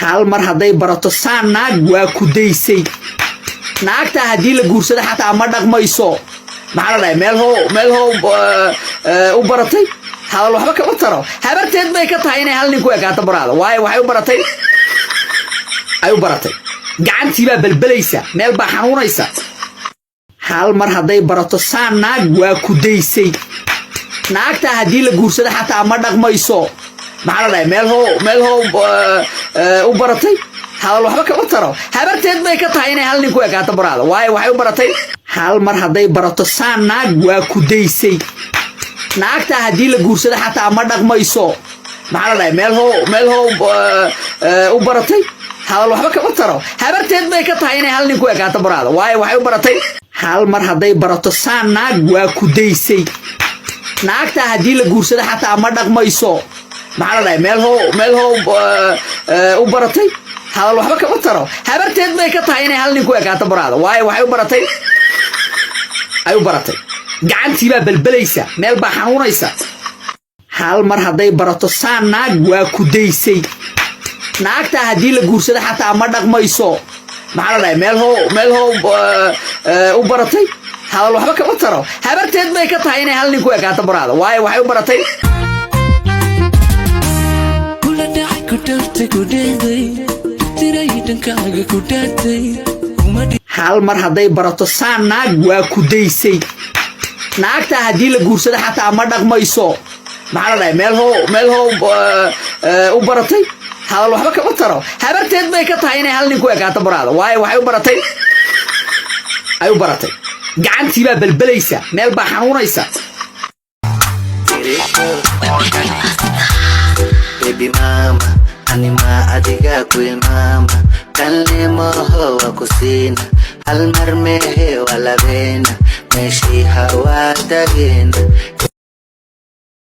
hal mar haday barato saan naag waa ku daysay naagta hadii la guursado xataa ma dhaqmayso maxaa la meel ho u baratay hadal waxba kama taro habarteed bay ka tahay inay hal nin ku egaato baraada waayo waxay u baratay gacantii baa balbalaysa meel baa xanuunaysa hal mar haday barato saan naag waa ku daysay naagta hadii la guursado xataa ma dhaqmayso maxaa la meel ho u baratay hadal waxba kama taro habarteed bay ka tahay inay hal nin ku egaato baraada waayo waxay u baratay hal mar haday barato saan naag waa ku daysay naagta hadii la guursado xataa ma dhaqmayso maxaa la meel ho u baratay hadal waxba kama taro habarteed bay ka tahay inay hal nin ku egaato baraada waayo waxay u baratay hal mar haday barato saan naag waa ku daysay naagta hadii la guursado xataa ma dhaqmayso maxaa la meel ho u baratay hadal waxba kama taro habarteed bay ka tahay inay hal nin ku egaato baraada waayo waxay u baratay gacantii baa balbalaysa meel baa xanuunaysa hal mar haday barato saan naag waa ku daysay naagta hadii la guursado xataa ma dhaqmayso maxaa la meel ho u baratay hadal waxba kama taro habarteed bay ka tahay inay hal nin ku egaato baraada waayo waxay u baratay hal mar haday barato saan naag waa ku daysay naagta hadii la guursado xataa ma dhaqmayso maxaa la meel ho u baratay hadal waxba kama taro habarteed bay ka tahay inay hal nin ku egaato baraada waayo waxay u baratay gacantii baa balbalaysa meel baa xanuunaysa baby mama anima adiga ku mama kalnemo wa kusina hal mar mehe wala bena meshi hawa tagena